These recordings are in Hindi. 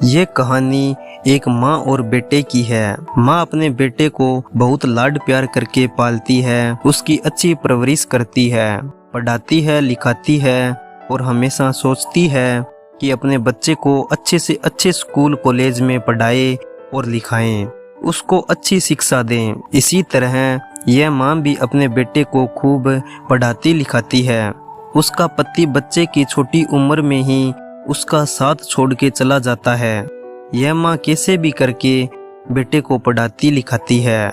ये कहानी एक माँ और बेटे की है। माँ अपने बेटे को बहुत लाड प्यार करके पालती है, उसकी अच्छी परवरिश करती है, पढ़ाती है, लिखाती है और हमेशा सोचती है कि अपने बच्चे को अच्छे से अच्छे स्कूल कॉलेज में पढ़ाए और लिखाएं, उसको अच्छी शिक्षा दें। इसी तरह यह माँ भी अपने बेटे को खूब पढ़ाती लिखाती है। उसका पति बच्चे की छोटी उम्र में ही उसका साथ छोड़ के चला जाता है। यह माँ कैसे भी करके बेटे को पढ़ाती लिखाती है।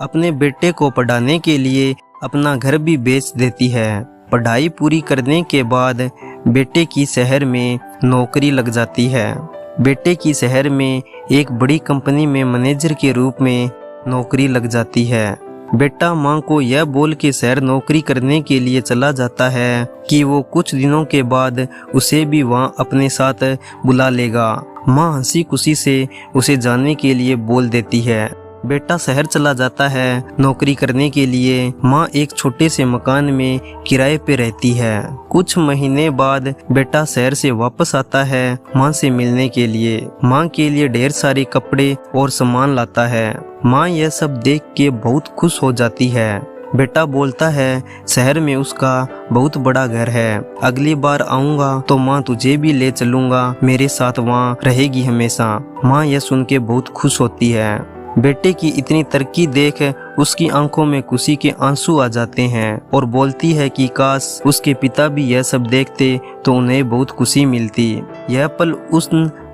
अपने बेटे को पढ़ाने के लिए अपना घर भी बेच देती है। पढ़ाई पूरी करने के बाद बेटे की शहर में नौकरी लग जाती है। बेटे की शहर में एक बड़ी कंपनी में मैनेजर के रूप में नौकरी लग जाती है। बेटा माँ को यह बोल के शहर नौकरी करने के लिए चला जाता है कि वो कुछ दिनों के बाद उसे भी वहाँ अपने साथ बुला लेगा। माँ हंसी खुशी से उसे जाने के लिए बोल देती है। बेटा शहर चला जाता है नौकरी करने के लिए। माँ एक छोटे से मकान में किराए पे रहती है। कुछ महीने बाद बेटा शहर से वापस आता है माँ से मिलने के लिए। माँ के लिए ढेर सारे कपड़े और सामान लाता है। माँ यह सब देख के बहुत खुश हो जाती है। बेटा बोलता है शहर में उसका बहुत बड़ा घर है, अगली बार आऊंगा तो माँ तुझे भी ले चलूंगा, मेरे साथ वहाँ रहेगी हमेशा। माँ यह सुन के बहुत खुश होती है। बेटे की इतनी तरक्की देख उसकी आंखों में खुशी के आंसू आ जाते हैं और बोलती है कि काश उसके पिता भी यह सब देखते तो उन्हें बहुत खुशी मिलती। यह पल उस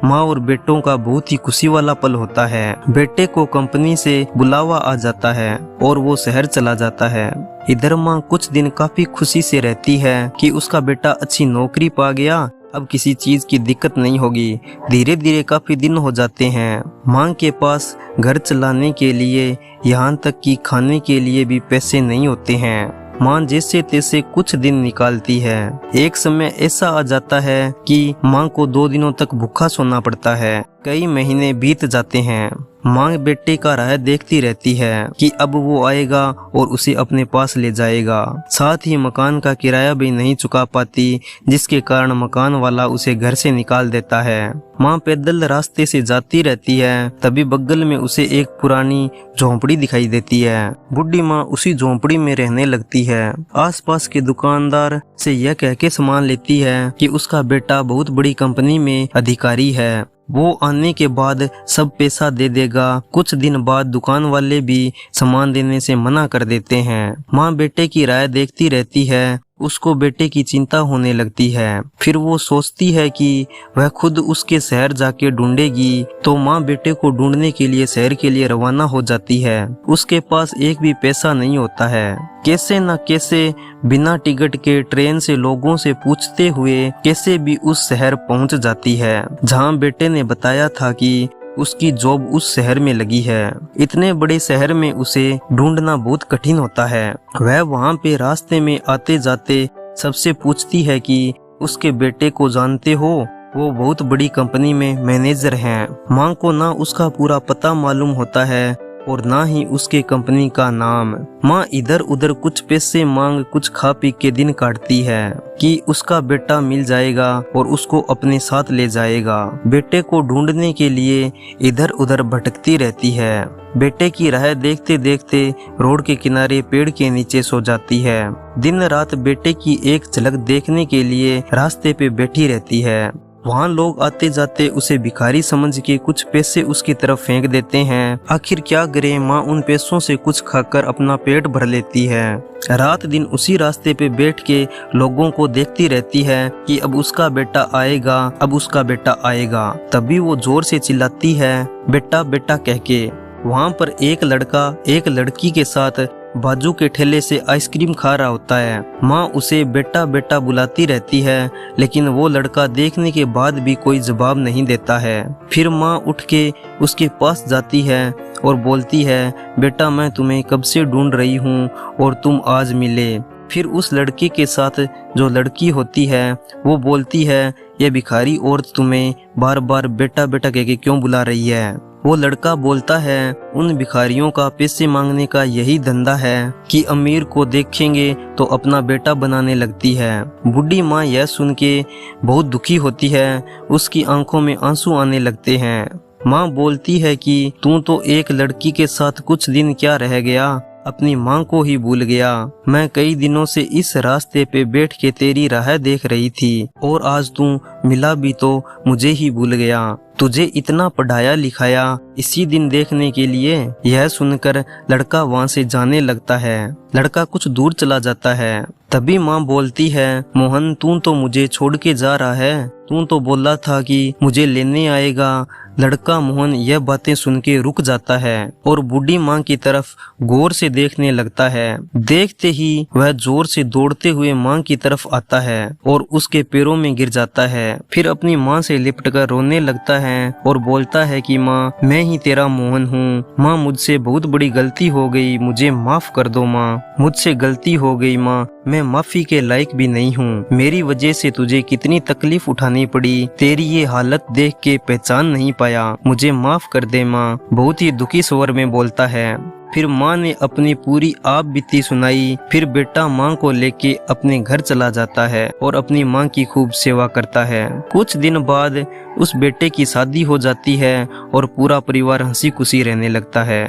माँ और बेटों का बहुत ही खुशी वाला पल होता है। बेटे को कंपनी से बुलावा आ जाता है और वो शहर चला जाता है। इधर माँ कुछ दिन काफी खुशी से रहती है कि उसका बेटा अच्छी नौकरी पा गया, अब किसी चीज की दिक्कत नहीं होगी। धीरे धीरे काफी दिन हो जाते हैं। माँ के पास घर चलाने के लिए यहाँ तक कि खाने के लिए भी पैसे नहीं होते हैं। माँ जैसे तैसे कुछ दिन निकालती है। एक समय ऐसा आ जाता है कि माँ को 2 दिनों तक भूखा सोना पड़ता है। कई महीने बीत जाते हैं। माँ बेटे का राह देखती रहती है कि अब वो आएगा और उसे अपने पास ले जाएगा। साथ ही मकान का किराया भी नहीं चुका पाती, जिसके कारण मकान वाला उसे घर से निकाल देता है। माँ पैदल रास्ते से जाती रहती है, तभी बगल में उसे एक पुरानी झोंपड़ी दिखाई देती है। बुढ़ी माँ उसी झोंपड़ी में रहने लगती है। आसपास के दुकानदार से यह कह के सामान लेती है कि उसका बेटा बहुत बड़ी कंपनी में अधिकारी है, वो आने के बाद सब पैसा दे देगा। कुछ दिन बाद दुकान वाले भी सामान देने से मना कर देते हैं। माँ बेटे की राय देखती रहती है। उसको बेटे की चिंता होने लगती है। फिर वो सोचती है कि वह खुद उसके शहर जाके ढूंढेगी। तो माँ बेटे को ढूंढने के लिए शहर के लिए रवाना हो जाती है। उसके पास एक भी पैसा नहीं होता है। कैसे न कैसे बिना टिकट के ट्रेन से लोगों से पूछते हुए कैसे भी उस शहर पहुंच जाती है जहां बेटे ने बताया था कि उसकी जॉब उस शहर में लगी है। इतने बड़े शहर में उसे ढूंढना बहुत कठिन होता है। वह वहां पे रास्ते में आते जाते सबसे पूछती है कि उसके बेटे को जानते हो, वो बहुत बड़ी कंपनी में मैनेजर हैं। माँ को ना उसका पूरा पता मालूम होता है और ना ही उसके कंपनी का नाम। माँ इधर उधर कुछ पैसे मांग कुछ खा पी के दिन काटती है कि उसका बेटा मिल जाएगा और उसको अपने साथ ले जाएगा। बेटे को ढूंढने के लिए इधर उधर भटकती रहती है। बेटे की राह देखते देखते रोड के किनारे पेड़ के नीचे सो जाती है। दिन रात बेटे की एक झलक देखने के लिए रास्ते पे बैठी रहती है। वहाँ लोग आते जाते उसे भिखारी समझ के कुछ पैसे उसकी तरफ फेंक देते हैं। आखिर क्या करे, माँ उन पैसों से कुछ खाकर अपना पेट भर लेती है। रात दिन उसी रास्ते पे बैठ के लोगों को देखती रहती है कि अब उसका बेटा आएगा, अब उसका बेटा आएगा। तभी वो जोर से चिल्लाती है बेटा बेटा कह के। वहाँ पर एक लड़का एक लड़की के साथ बाजू के ठेले से आइसक्रीम खा रहा होता है। माँ उसे बेटा बेटा बुलाती रहती है, लेकिन वो लड़का देखने के बाद भी कोई जवाब नहीं देता है। फिर माँ उठ के उसके पास जाती है और बोलती है बेटा मैं तुम्हें कब से ढूंढ रही हूँ और तुम आज मिले। फिर उस लड़के के साथ जो लड़की होती है वो बोलती है ये भिखारी औरत तुम्हें बार बार बेटा बेटा कह के क्यों बुला रही है। वो लड़का बोलता है, उन भिखारियों का पैसे मांगने का यही धंधा है कि अमीर को देखेंगे तो अपना बेटा बनाने लगती है। बूढ़ी माँ यह सुन के बहुत दुखी होती है, उसकी आंखों में आंसू आने लगते हैं। माँ बोलती है कि तू तो एक लड़की के साथ कुछ दिन क्या रह गया, अपनी माँ को ही भूल गया। मैं कई दिनों से इस रास्ते पे बैठ के तेरी राह देख रही थी और आज तू मिला भी तो मुझे ही भूल गया। तुझे इतना पढ़ाया लिखाया इसी दिन देखने के लिए। यह सुनकर लड़का वहाँ से जाने लगता है। लड़का कुछ दूर चला जाता है। तभी माँ बोलती है, मोहन तू तो मुझे छोड़ के जा रहा है, तू तो बोला था कि मुझे लेने आएगा। लड़का मोहन यह बातें सुन के रुक जाता है और बूढ़ी माँ की तरफ गौर से देखने लगता है। देखते ही वह जोर से दौड़ते हुए माँ की तरफ आता है और उसके पैरों में गिर जाता है। फिर अपनी माँ से लिपट कर रोने लगता है और बोलता है कि माँ मैं ही तेरा मोहन हूँ। माँ मुझसे बहुत बड़ी गलती हो गई, मुझे माफ कर दो माँ, मुझसे गलती हो गई माँ, मैं माफी के लायक भी नहीं हूँ। मेरी वजह से तुझे कितनी तकलीफ उठानी पड़ी, तेरी ये हालत देख के पहचान नहीं पाया, मुझे माफ कर दे माँ। बहुत ही दुखी स्वर में बोलता है। फिर माँ ने अपनी पूरी आप बीती सुनाई। फिर बेटा माँ को लेके अपने घर चला जाता है और अपनी माँ की खूब सेवा करता है। कुछ दिन बाद उस बेटे की शादी हो जाती है और पूरा परिवार हंसी खुशी रहने लगता है।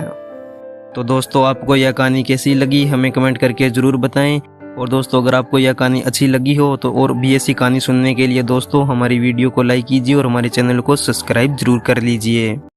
तो दोस्तों आपको यह कहानी कैसी लगी हमें कमेंट करके जरूर बताएं। और दोस्तों अगर आपको यह कहानी अच्छी लगी हो तो और भी ऐसी कहानी सुनने के लिए दोस्तों हमारी वीडियो को लाइक कीजिए और हमारे चैनल को सब्सक्राइब जरूर कर लीजिए।